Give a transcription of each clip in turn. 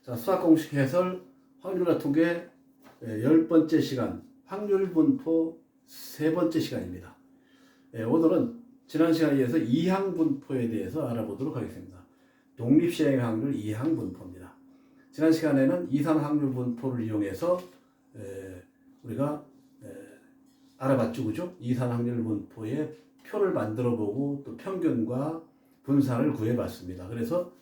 자, 수학 공식 해설 확률과 통계 10번째 시간 확률 분포 3번째 시간입니다. 오늘은 지난 시간에 이어서 이항 분포에 대해서 알아보도록 하겠습니다. 독립시행 확률 이항 분포입니다. 지난 시간에는 이산 확률 분포를 이용해서 우리가 알아봤죠, 그죠? 이산 확률 분포의 표를 만들어 보고 또 평균과 분산을 구해봤습니다. 그래서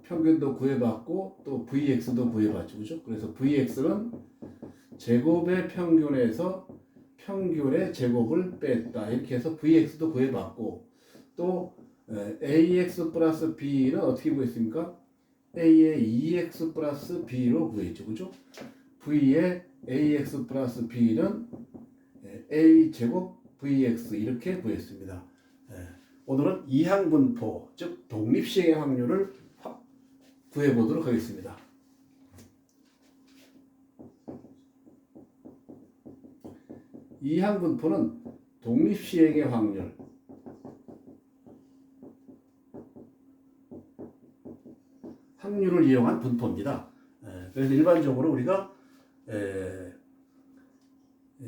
평균도 구해봤고 또 Vx도 구해봤죠, 그죠? 그래서 Vx는 제곱의 평균에서 평균의 제곱을 뺐다 이렇게 해서 Vx도 구해봤고 또 Ax 플러스 B는 어떻게 구했습니까? A의 2x 플러스 B로 구했죠, 그죠? V의 Ax 플러스 B는 A 제곱 Vx 이렇게 구했습니다. 오늘은 이항 분포, 즉 독립시행의 확률을 구해보도록 하겠습니다. 이항 분포는 독립시행의 확률을 이용한 분포입니다. 그래서 일반적으로 우리가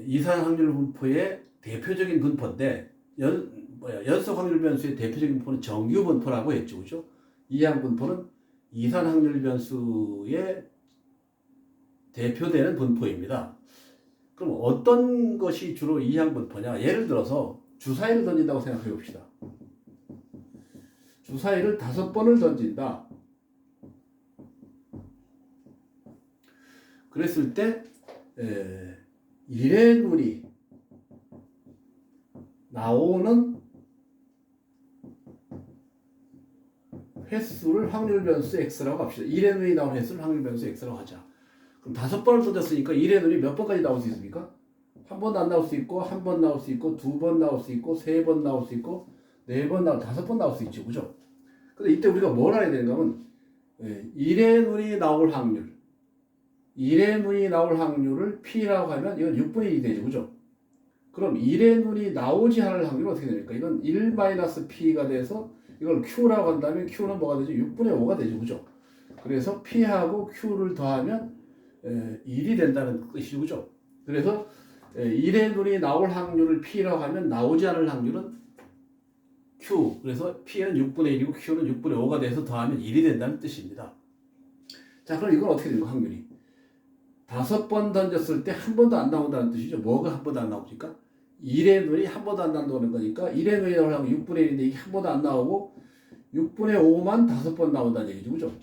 이산 확률 분포의 대표적인 분포인데 연속 확률 변수의 대표적인 분포는 정규 분포라고 했죠, 그죠? 이항 분포는 이산 확률 변수의 대표되는 분포입니다. 그럼 어떤 것이 주로 이항 분포냐? 예를 들어서 주사위를 던진다고 생각해 봅시다. 주사위를 5번을 던진다. 그랬을 때 1의 눈이 나오는 횟수를 확률 변수 x라고 합시다. 1의 눈이 나오는 횟수를 확률 변수 x라고 하자. 그럼 5번을 던졌으니까 1의 눈이 몇 번까지 나올 수 있습니까? 한 번도 안 나올 수 있고, 한 번 나올 수 있고, 2번 나올 수 있고, 3번 나올 수 있고, 4번 나올, 5번 나올 수 있죠, 그죠? 근데 이때 우리가 뭘 알아야 되는가 하면 1의 눈이 나올 확률, 1의 눈이 나올 확률을 P라고 하면 이건 6분의 1이 되죠, 그죠? 그럼 1의 눈이 나오지 않을 확률은 어떻게 됩니까? 이건 1-P가 돼서 이걸 Q라고 한다면 Q는 뭐가 되죠? 6분의 5가 되죠, 그죠? 그래서 P하고 Q를 더하면 1이 된다는 뜻이죠, 그죠? 그래서 1의 눈이 나올 확률을 P라고 하면 나오지 않을 확률은 Q. 그래서 P는 6분의 1이고 Q는 6분의 5가 돼서 더하면 1이 된다는 뜻입니다. 자, 그럼 이건 어떻게 되는 확률이? 5번 던졌을 때 한 번도 안 나온다는 뜻이죠. 뭐가 한 번도 안 나옵니까? 1의 눈이 한 번도 안 나오는 거니까 1의 눈이 나오려면 6분의 1인데 이게 한 번도 안 나오고 6분의 5만 5번 나온다는 얘기죠, 그죠?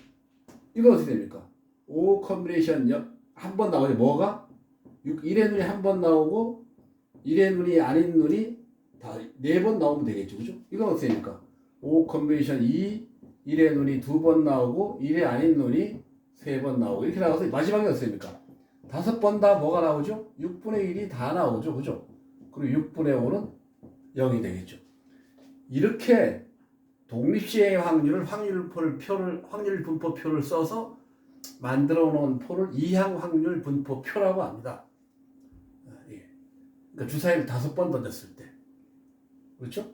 이거 어떻게 됩니까? 5 컴비네이션 한 번 나오죠. 뭐가? 1의 눈이 한 번 나오고 1의 눈이 아닌 눈이 다 4번 나오면 되겠죠, 그죠? 이건 어떻게 됩니까? 5 컴비네이션 2, 1의 눈이 2번 나오고 1의 아닌 눈이 3번 나오고 이렇게 나와서 마지막에 어떻게 됩니까? 5번 다 뭐가 나오죠? 6분의 1이 다 나오죠, 그죠? 그리고 6분의 5는 0이 되겠죠. 이렇게 독립시행의 확률 분포표를 써서 만들어 놓은 표를 이항 확률 분포표라고 합니다. 그러니까 주사위를 5번 던졌을 때. 그렇죠?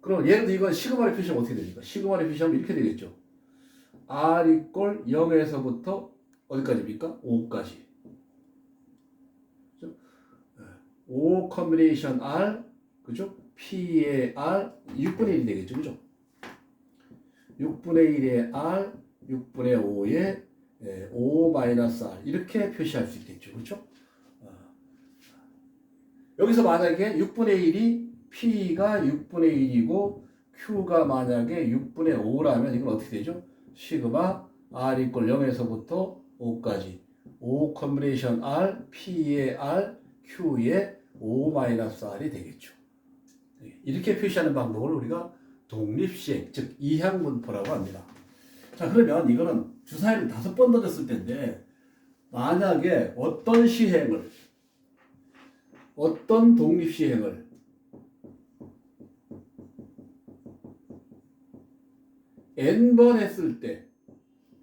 그럼 예를 들어 이건 시그마를 표시하면 어떻게 됩니까? 시그마를 표시하면 이렇게 되겠죠. R 이꼴 0에서부터 어디까지입니까? 5까지. 5 컴비네이션 R, 그죠? P의 R, 6분의 1이 되겠죠, 그죠? 6분의 1의 R, 6분의 5의 5-R 이렇게 표시할 수 있겠죠, 그죠? 여기서 만약에 6분의 1이 P가 6분의 1이고 Q가 만약에 6분의 5라면 이건 어떻게 되죠? 시그마 R 이꼴 0에서부터 5까지 5 컴비네이션 R, P의 R, Q의 5-R이 되겠죠. 이렇게 표시하는 방법을 우리가 독립시행, 즉 이항 분포라고 합니다. 자, 그러면 이거는 주사위를 5번 던졌을 텐데 만약에 어떤 독립시행을 n번 했을 때,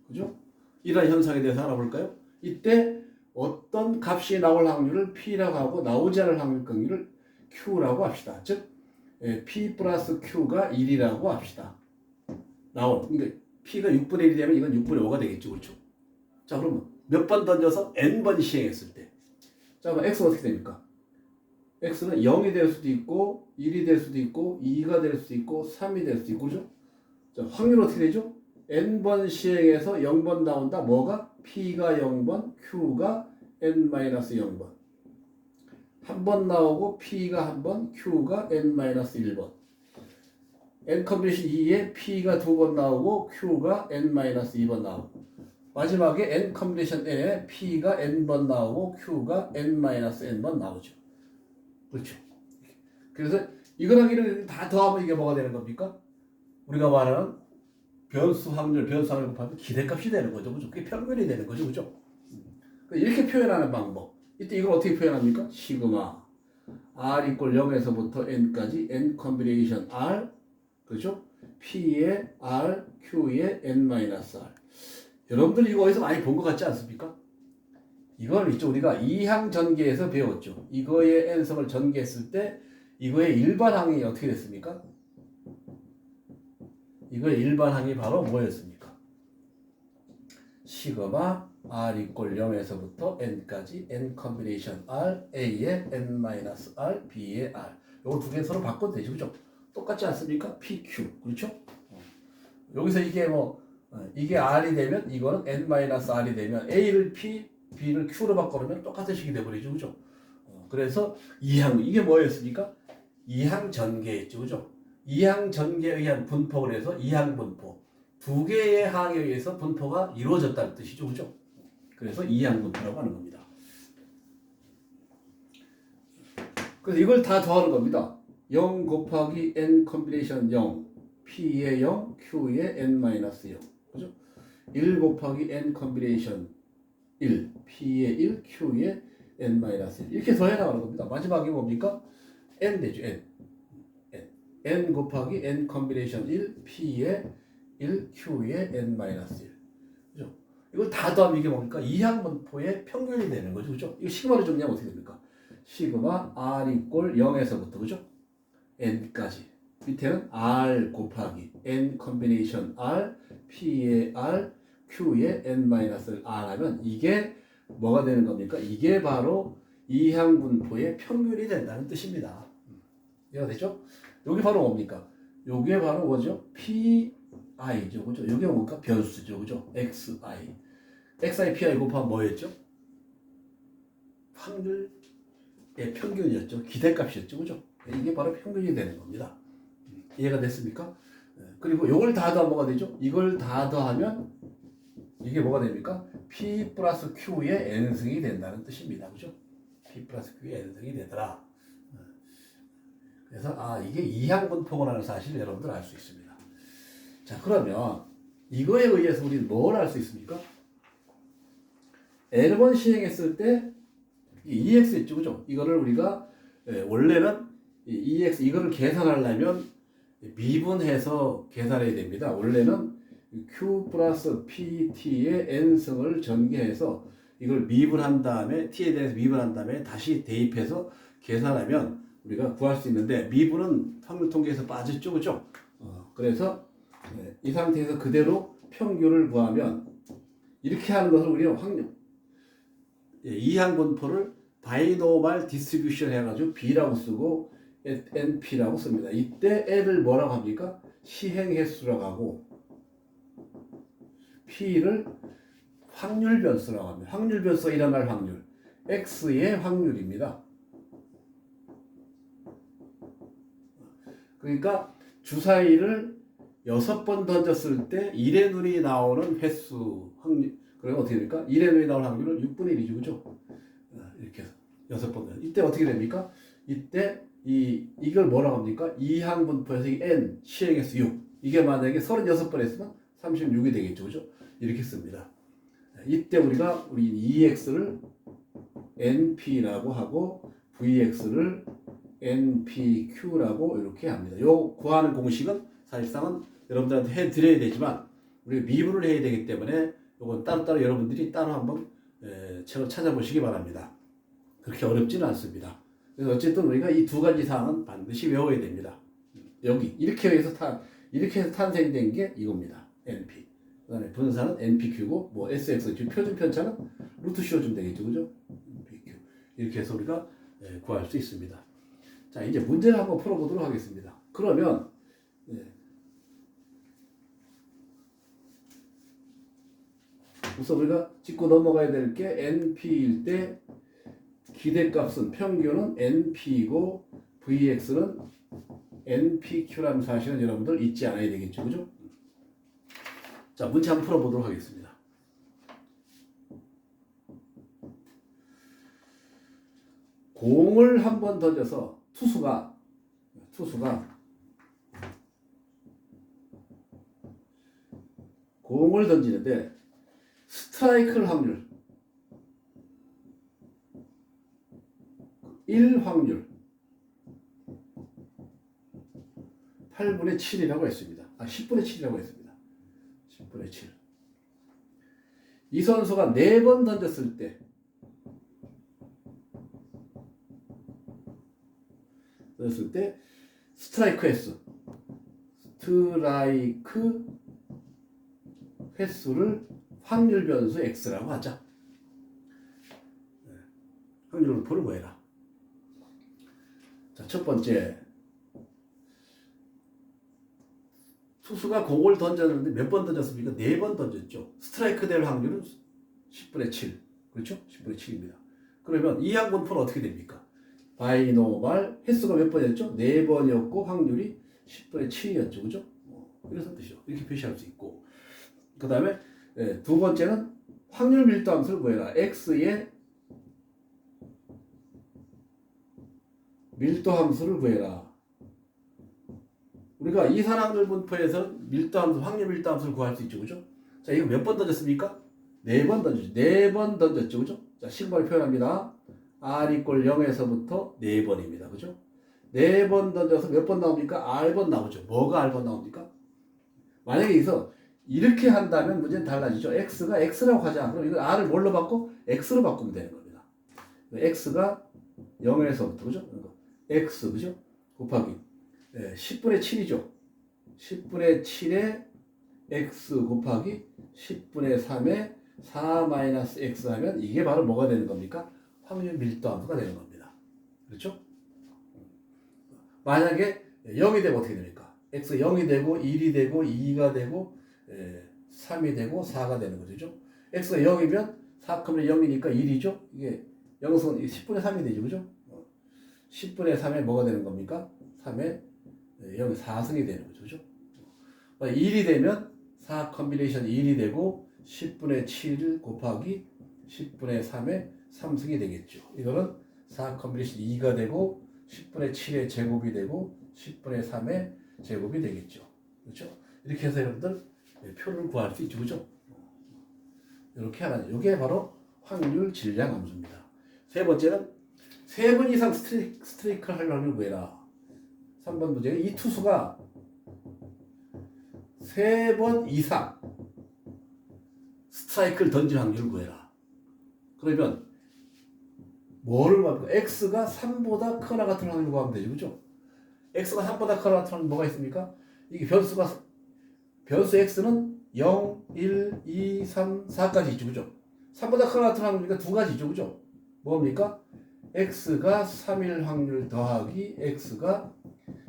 그죠? 이런 현상에 대해서 알아볼까요? 이때 어떤 값이 나올 확률을 P라고 하고 나오지 않을 확률을 Q라고 합시다. 즉 P 플러스 Q가 1이라고 합시다. 그러니까 P가 6분의 1이 되면 이건 6분의 5가 되겠죠. 그렇죠? 자, 그러면 몇 번 던져서 n번 시행했을 때. 자, 그럼 x는 어떻게 됩니까? x는 0이 될 수도 있고 1이 될 수도 있고 2가 될 수도 있고 3이 될 수도 있고 그죠? 자, 확률은 어떻게 되죠? n번 시행해서 0번 나온다. 뭐가? p가 0번, q가 n-0번. 한 번 나오고 p가 한 번, q가 n-1번. n 컨비네이션 2에 p가 두 번 나오고 q가 n-2번 나오고. 마지막에 n 컨비네이션 n에 p가 n번 나오고 q가 n-n번 나오죠. 그렇죠. 그래서 이거랑 다 더하면 이게 뭐가 되는 겁니까? 우리가 말하는 변수 확률 곱하면 기대값이 되는 거죠. 그죠? 그게 평균이 되는 거죠. 그죠? 이렇게 표현하는 방법. 이때 이걸 어떻게 표현합니까? 시그마 r 이꼴 0에서부터 n까지 n 컨비네이션 r 그렇죠? p의 r, q의 n-r. 여러분들 이거 어디서 많이 본 것 같지 않습니까? 이걸 있죠. 우리가 이항 전개에서 배웠죠. 이거의 n성을 전개했을 때 이거의 일반항이 어떻게 됐습니까? 이거의 일반항이 바로 뭐였습니까? 시그마 r 이꼴 0에서부터 n까지 n 컨비네이션 r, a의 n-r, b의 r. 요거 두 개 서로 바꿔도 되죠. 그죠? 똑같지 않습니까? pq. 그렇죠? 여기서 이게 이게 r이 되면 이거는 n-r이 되면 a를 p, b를 q로 바꿔놓으면 똑같은 식이 돼버리죠. 그죠? 그래서 이항, 이게 뭐였습니까? 이항 전개였죠. 그죠? 이항 전개에 의한 분포를 해서 이항 분포. 두 개의 항에 의해서 분포가 이루어졌다는 뜻이죠. 그죠? 그래서 이항 분포라고 하는 겁니다. 그래서 이걸 다 더하는 겁니다. 0 곱하기 n 컨비네이션 0, p의 0, q의 n-0. 그죠? 1 곱하기 n 컨비네이션 1, p의 1, q의 n-1. 이렇게 더해 나가는 겁니다. 마지막에 뭡니까? n 되죠. n 곱하기 n 컨비네이션 1, p의 1, q의 n-1. 그죠? 이걸 다 더하면 이게 뭡니까? 이항 분포의 평균이 되는 거죠. 그죠? 이거 시그마로 정리하면 어떻게 됩니까? 시그마 r 이꼴 0에서부터 그죠? n까지. 밑에는 r 곱하기 n 컨비네이션 r, p의 r, q의 n-r 하면 이게 뭐가 되는 겁니까? 이게 바로 이항 분포의 평균이 된다는 뜻입니다. 이해가 되죠? 여기 바로 뭡니까? 여기에 바로 뭐죠? pi죠. 그죠? 여기가 뭡니까? 변수죠. 그죠? xi. xi, pi 곱하면 뭐였죠? 확률의 평균이었죠. 기대값이었죠. 그죠? 이게 바로 평균이 되는 겁니다. 이해가 됐습니까? 그리고 이걸 다 더하면 뭐가 되죠? 이걸 다 더하면 이게 뭐가 됩니까? P 플러스 Q의 n승이 된다는 뜻입니다. 그죠? P 플러스 Q의 n승이 되더라. 그래서 이게 이항 분포라는 사실을 여러분들 알 수 있습니다. 자, 그러면 이거에 의해서 우리는 뭘 알 수 있습니까? n번 시행했을 때 EX 있죠. 그죠? 이거를 우리가 원래는 EX 이거를 계산하려면 미분해서 계산해야 됩니다. 원래는 Q 플러스 PT의 n승을 전개해서 이걸 미분한 다음에 T에 대해서 미분한 다음에 다시 대입해서 계산하면 우리가 구할 수 있는데 미분은 확률 통계에서 빠졌죠. 그죠? 그래서 이 상태에서 그대로 평균을 구하면 이렇게 하는 것을 우리는 확률 이항 분포를 바이노멀 디스트리뷰션 해가지고 B라고 쓰고 NP라고 씁니다. 이때 L을 뭐라고 합니까? 시행 횟수라고 하고 P를 확률 변수라고 합니다. 확률 변수가 일어날 확률 X의 확률입니다. 그러니까 주사위를 6번 던졌을 때 1의 눈이 나오는 횟수 확률 그러면 어떻게 됩니까? 1의 눈이 나오는 확률은 6분의 1이죠. 그죠? 이렇게 해서 6번 던 이때 어떻게 됩니까? 이때 이걸 뭐라고 합니까? 이항 분포에서 이 n 시행횟수 6 이게 만약에 36번 했으면 36이 되겠죠. 그죠? 이렇게 씁니다. 이때 우리가 우리 EX를 NP라고 하고 VX를 NPQ라고 이렇게 합니다. 요 구하는 공식은 사실상은 여러분들한테 해드려야 되지만 우리가 미분을 해야 되기 때문에 요건 따로따로 여러분들이 따로 한번 책을 찾아보시기 바랍니다. 그렇게 어렵지는 않습니다. 그래서 어쨌든 우리가 이 두 가지 사항은 반드시 외워야 됩니다. 여기 이렇게 해서 탄생된 게 이겁니다. NP. 그다음에 분산은 NPQ고 뭐 SX 지금 표준 편차는 루트 씌워주면 되겠죠, 그죠? NPQ 이렇게 해서 우리가 구할 수 있습니다. 자, 이제 문제를 한번 풀어보도록 하겠습니다. 그러면 우선 우리가 짚고 넘어가야 될 게 NP일 때 기대값은 평균은 NP이고 VX는 NPQ라는 사실은 여러분들 잊지 않아야 되겠죠, 그죠? 자, 문제 한번 풀어보도록 하겠습니다. 공을 한번 던져서 투수가 공을 던지는데 스트라이크를 확률 1 확률 8분의 7이라고 했습니다. 10분의 7이라고 했습니다. 10분의 7. 이 선수가 4번 던졌을 때 스트라이크 횟수를 확률 변수 x라고 하자. 확률 분포를 구해라. 자, 첫 번째. 투수가 공을 던졌는데 몇 번 던졌습니까? 4번 던졌죠. 스트라이크 될 확률은 10분의 7. 그렇죠? 10분의 7입니다. 그러면 이 항분포는 어떻게 됩니까? 바이노멀 횟수가 몇 번이었죠? 4번이었고 확률이 10분의 7이었죠. 그죠? 그래서 뜻이죠. 이렇게 표시할 수 있고. 그 다음에 두 번째는 확률 밀도 함수를 구해라. x의 밀도 함수를 구해라. 우리가 이산확률 분포에서 밀도 함수, 확률 밀도 함수를 구할 수 있죠. 그죠? 자, 이거 몇 번 던졌습니까? 4번 던졌죠. 4번 던졌죠. 그죠? 자, 신발 표현합니다. R 이꼴 0에서부터 4번입니다. 그죠? 4번 던져서 몇 번 나옵니까? R번 나오죠. 뭐가 R번 나옵니까? 만약에 여기서 이렇게 한다면 문제는 달라지죠. X가 X라고 하자. 그럼 이거 R을 뭘로 바꿔? X로 바꾸면 되는 겁니다. X가 0에서부터, 그죠? X, 그죠? 곱하기 10분의 7이죠. 10분의 7에 X 곱하기 10분의 3에 4-X 하면 이게 바로 뭐가 되는 겁니까? 확률 밀도 함수가 되는 겁니다. 그렇죠? 만약에 0이 되면 어떻게 됩니까? X 0이 되고 1이 되고 2가 되고 3이 되고 4가 되는 거죠. X가 0이면 4, 0이니까 1이죠. 이게 0승은 10분의 3이 되죠. 그죠? 10분의 3에 뭐가 되는 겁니까? 3에 0, 4승이 되는 거죠. 그죠? 1이 되면 4 컴비네이션 1이 되고 10분의 7 곱하기 10분의 3에 3승이 되겠죠. 이거는 4 컴비네이션 2가 되고 10분의 7의 제곱이 되고 10분의 3의 제곱이 되겠죠. 그렇죠? 이렇게 해서 여러분들 표를 구할 수 있죠. 그죠? 이렇게 하는, 이게 바로 확률 질량 함수입니다. 세 번째는 3번 이상 스트라이크를 할 확률을 구해라. 3번 문제는 이 투수가 3번 이상 스트라이크를 던질 확률을 구해라. 그러면 뭐를 구합니까? X가 3보다 크거나 같은 확률을 구하면 되죠. 그죠? X가 3보다 크거나 같은 확률 뭐가 있습니까? 이게 변수 X는 0, 1, 2, 3, 4까지 있죠. 그죠? 3보다 크거나 같은 확률이니까 두 가지 있죠. 그죠? 뭡니까? X가 3일 확률 더하기 X가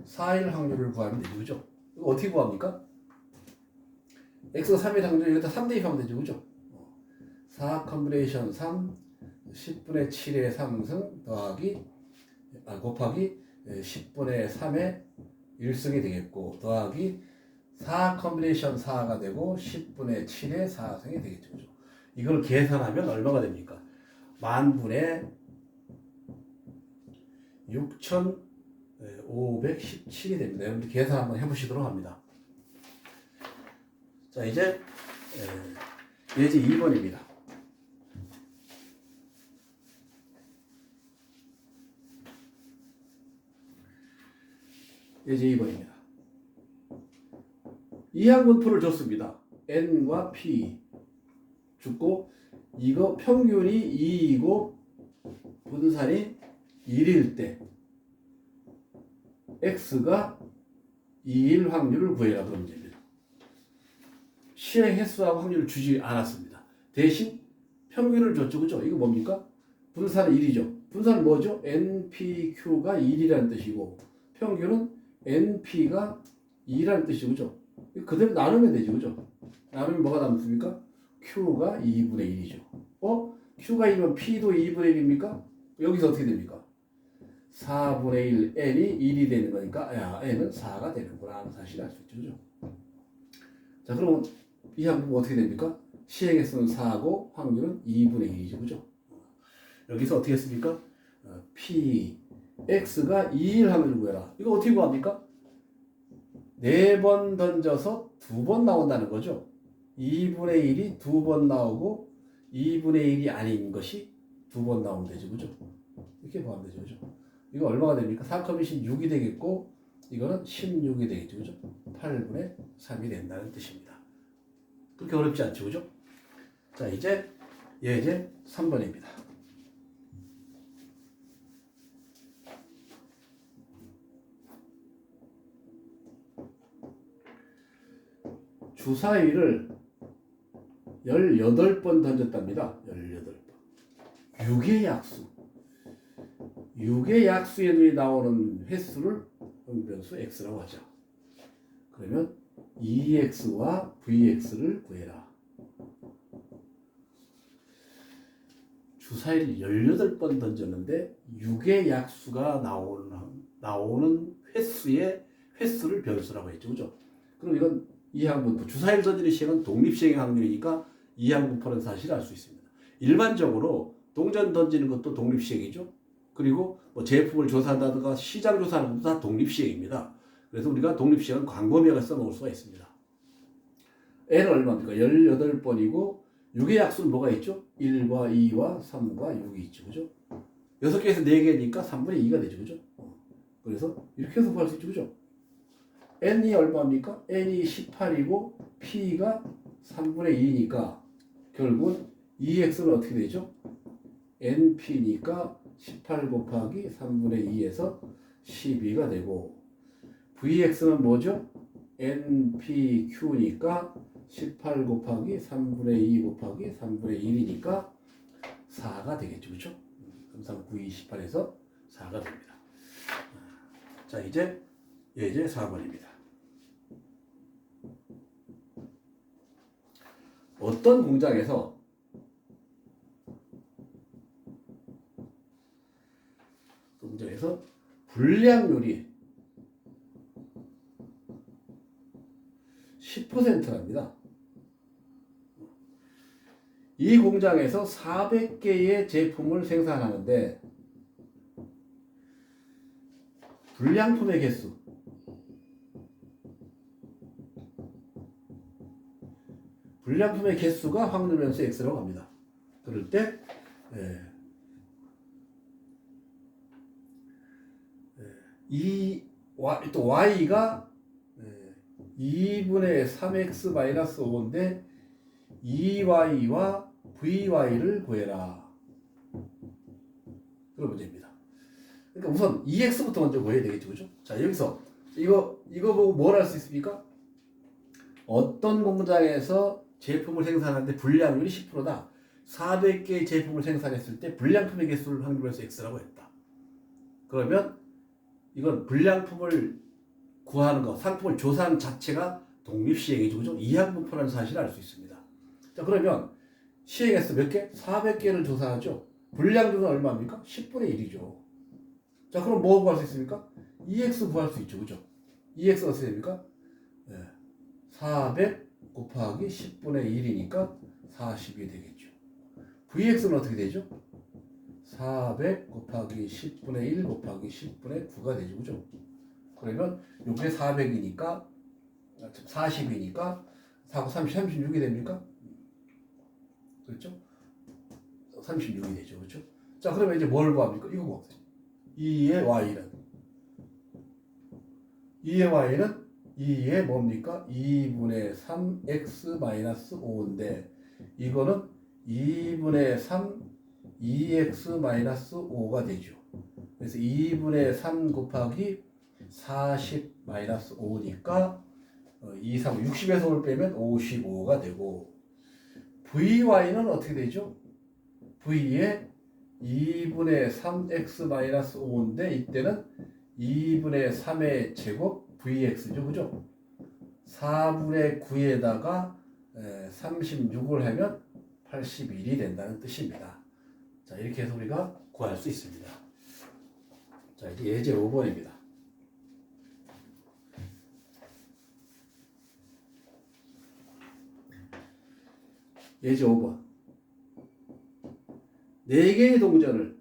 4일 확률을 구하면 되죠. 그죠? 이거 어떻게 구합니까? X가 3일 확률, 여기다 3 대입하면 되죠. 그죠? 4 컴비네이션 3, 10분의 7의 3승 더하기, 곱하기 10분의 3의 1승이 되겠고, 더하기 4 컴비네이션 4가 되고, 10분의 7의 4승이 되겠죠. 그죠? 이걸 계산하면 얼마가 됩니까? 10,000분의 6,517이 됩니다. 여러분들 계산 한번 해보시도록 합니다. 자, 이제 예제 2번입니다. 예제 2번입니다. 이항분포를 줬습니다. N과 P 줬고, 이거 평균이 2이고 분산이 1일 때 X가 2일 확률을 구해라. 그런 문제입니다. 시행 횟수하고 확률을 주지 않았습니다. 대신 평균을 줬죠. 그죠? 이거 뭡니까? 분산은 1이죠. 분산은 뭐죠? NPQ가 1이라는 뜻이고 평균은 NP가 2라는 뜻이죠. 그죠? 그대로 나누면 되죠. 그죠? 나누면 뭐가 남습니까? Q가 2분의 1이죠. Q가 2면 P도 2분의 1입니까? 여기서 어떻게 됩니까? 4분의 1, N이 1이 되는 거니까 야, N은 4가 되는구나 하는 사실을 알 수 있죠. 그죠? 자, 그럼 이 항목 어떻게 됩니까? 시행횟수는 4고 확률은 2분의 1이죠. 그죠? 여기서 어떻게 했습니까? P, X가 2일 확률을 구해라. 이거 어떻게 구합니까? 4번 던져서 2번 나온다는 거죠. 2분의 1이 2번 나오고 2분의 1이 아닌 것이 2번 나오면 되죠. 그죠? 이렇게 구하면 되죠. 그죠? 이거 얼마가 됩니까? 4,16이 되겠고 이거는 16이 되겠죠. 그죠? 8분의 3이 된다는 뜻입니다. 그렇게 어렵지 않죠. 그죠? 자, 이제 예제 3번입니다. 주사위를 18번 던졌답니다. 18번. 6의 약수. 6의 약수의 눈이 나오는 횟수를 변수 x라고 하죠. 그러면 2x와 vx를 구해라. 주사위를 18번 던졌는데 6의 약수가 나오는 횟수의 횟수를 변수라고 했죠. 그죠? 그럼 이건 이항분포. 주사위를 던지는 시행은 독립시행의 확률이니까 이항분포라는 사실을 알 수 있습니다. 일반적으로 동전 던지는 것도 독립시행이죠. 그리고 뭐 제품을 조사한다든가 시장 조사하는 것도 다 독립시행입니다. 그래서 우리가 독립시행은 광범위하게 써먹을 수가 있습니다. N은 얼마입니까? 18번이고 6의 약수는 뭐가 있죠? 1과 2와 3과 6이 있죠. 그죠? 6개에서 4개니까 3분의 2가 되죠. 그죠? 그래서 이렇게 해서 구할 수 있죠. 그죠? N이 얼마입니까? N이 18이고 P가 3분의 2니까 결국은 2x는 어떻게 되죠? NP니까 18 곱하기 3분의 2에서 12가 되고 VX는 뭐죠? NPQ니까 18 곱하기 3분의 2 곱하기 3분의 1이니까 4가 되겠죠. 그렇죠? 3, 3, 9, 2, 18에서 4가 됩니다. 자, 이제 예제 4번입니다. 어떤 공장에서 불량률이 10%랍니다. 이 공장에서 400개의 제품을 생산하는데 불량품의 개수 불량품의 개수가 확률 변수 x라고 합니다. 그럴 때 또 y가 2분의 3x-5인데 2y와 vy를 구해라. 그런 문제입니다. 그러니까 우선 2x부터 먼저 구해야 되겠죠. 그죠? 자, 여기서 이거 보고 뭘 할 수 있습니까? 어떤 공장에서 제품을 생산하는데 불량률이 10%다. 400개의 제품을 생산했을 때 불량품의 개수를 확률해서 x라고 했다. 그러면 이건 불량품을 구하는 것, 상품을 조사하는 자체가 독립시행이죠. 그죠? 이항분포라는 사실을 알 수 있습니다. 자, 그러면 시행해서 몇 개? 400개를 조사하죠. 불량률은 얼마입니까? 10분의 1이죠. 자, 그럼 뭐 구할 수 있습니까? EX 구할 수 있죠. 그죠? EX가 어떻게 됩니까? 400 곱하기 10분의 1이니까 40이 되겠죠. VX는 어떻게 되죠? 400 곱하기 10분의 1 곱하기 10분의 9가 되죠. 그죠? 그러면 요게 400이니까 40이니까 4고 36이 됩니까? 그렇죠? 36이 되죠. 그렇죠? 자, 그러면 이제 뭘 구합니까? 이거 구합니다. 2의 y는 2의 뭡니까? 2분의 3x-5인데 이거는 2분의 3 2x-5가 되죠. 그래서 2분의 3 곱하기 40-5니까 2, 3, 60에서 5를 빼면 55가 되고 vy는 어떻게 되죠? v에 2분의 3x-5인데 이때는 2분의 3의 제곱 vx죠. 그죠? 4분의 9에다가 36을 하면 81이 된다는 뜻입니다. 자, 이렇게 해서 우리가 구할 수 있습니다. 자, 이제 예제 5번입니다. 예제 5번. 4개의 동전을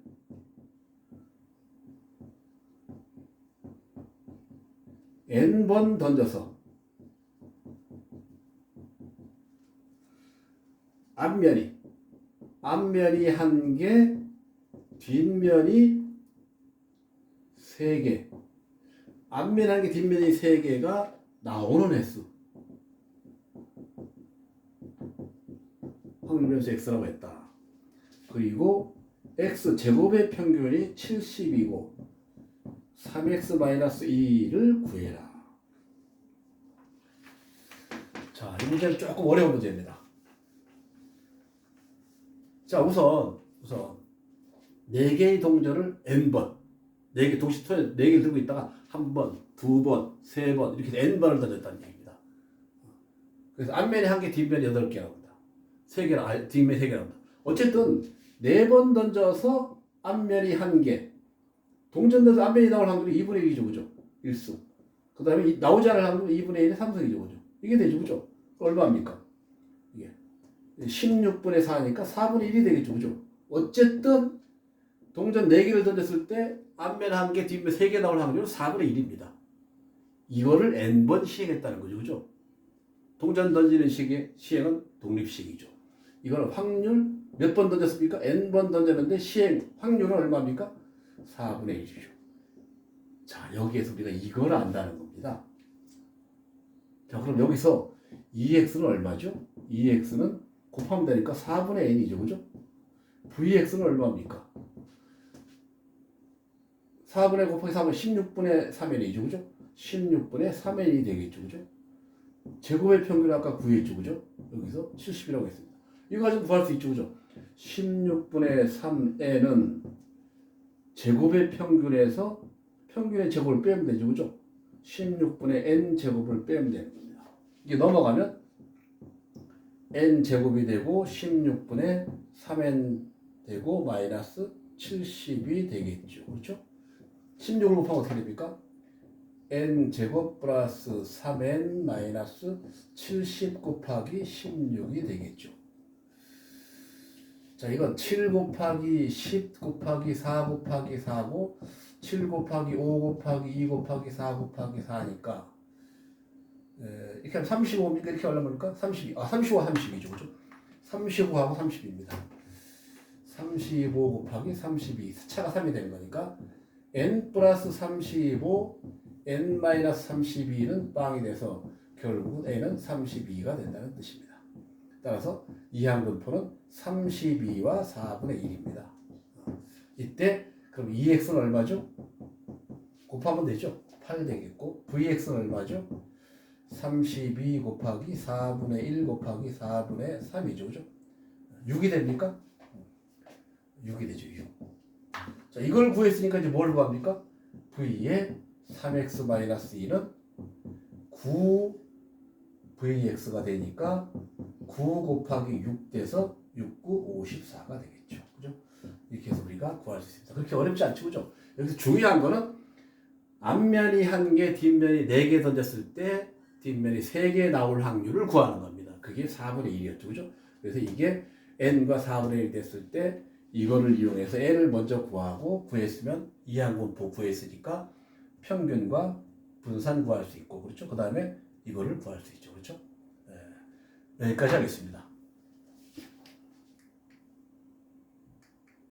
n번 던져서 앞면이 1개, 뒷면이 3개. 앞면 1개, 뒷면이 3개가 나오는 횟수. 확률 변수 x라고 했다. 그리고 x 제곱의 평균이 70이고 3x-2를 구해라. 자, 이 문제는 조금 어려운 문제입니다. 자, 우선 4개의 동전을 n번, 4개 동시 토에 4개를 들고 있다가 한 번, 2번, 3번 이렇게 n번을 던졌다는 얘기입니다. 그래서 앞면에 1개, 뒷면에 8개 나온다. 3개, 뒷면에 3개 나온다. 어쨌든 4번 던져서 앞면이 1개, 동전 던져서 앞면이 나올 확률이 2분의 1이죠. 그죠? 1수. 그 다음에 나오지 않을 확률은 2분의 1의 3승이죠. 그죠? 이게 되죠. 그죠? 얼마입니까? 이게 16분의 4니까 4분의 1이 되겠죠. 그죠? 어쨌든 동전 4개를 던졌을 때 앞면 1개, 뒷면 3개 나올 확률은 4분의 1입니다. 이거를 n번 시행했다는 거죠. 그죠? 동전 던지는 시행은 독립식이죠. 이거는 확률 몇 번 던졌습니까? n번 던졌는데 시행 확률은 얼마입니까? 4분의 1이죠. 자, 여기에서 우리가 이걸 안다는 겁니다. 자, 그럼 여기서 2x는 얼마죠? 2x는 곱하면 되니까 4분의 n이죠. 그죠? vx는 얼마입니까? 4분의 곱하기 3은 16분의 3n이죠. 그죠? 16분의 3n이 되겠죠. 그죠? 제곱의 평균 아까 구했죠. 그죠? 여기서 70이라고 했습니다. 이거 가지고 구할 수 있죠. 그죠? 16분의 3n은 제곱의 평균에서 평균의 제곱을 빼면 되죠. 그죠? 16분의 n 제곱을 빼면 됩니다. 이게 넘어가면 n 제곱이 되고 16분의 3n 되고 마이너스 70이 되겠죠. 그렇죠? 16을 곱하면 어떻게 됩니까? n 제곱 플러스 3n 마이너스 70 곱하기 16이 되겠죠. 자, 이건 7 곱하기 10 곱하기 4 곱하기 4고 7 곱하기 5 곱하기 2 곱하기 4 곱하기 4니까 이렇게 하면 35입니까? 이렇게 하려면 32. 35와 32죠. 그죠? 35하고 30입니다. 35 곱하기 32. 차가 3이 되는 거니까 n 플러스 35, n 마이너스 32는 빵이 돼서 결국 n은 32가 된다는 뜻입니다. 따라서 이항분포는 32와 4분의 1입니다. 이때 그럼 2x는 얼마죠? 곱하면 되죠. 8 되겠고 vx는 얼마죠? 32 곱하기 4분의 1 곱하기 4분의 3이죠. 그죠? 6이 됩니까? 6이 되죠. 6. 자, 이걸 구했으니까 이제 뭘 구합니까? v의 3x-2는 9vx가 되니까 9 곱하기 6 돼서 6, 9, 54가 되겠죠. 그죠? 이렇게 해서 우리가 구할 수 있습니다. 그렇게 어렵지 않죠. 그죠? 여기서 중요한 거는 앞면이 1개, 뒷면이 4개 던졌을 때 뒷면이 3개 나올 확률을 구하는 겁니다. 그게 4분의 1이었죠. 그죠? 그래서 이게 n과 4분의 1 됐을 때 이거를 이용해서 n을 먼저 구하고 구했으면 이항분포 구했으니까 평균과 분산 구할 수 있고 그렇죠? 그 다음에 이거를 구할 수 있죠. 그렇죠? 네. 여기까지 하겠습니다.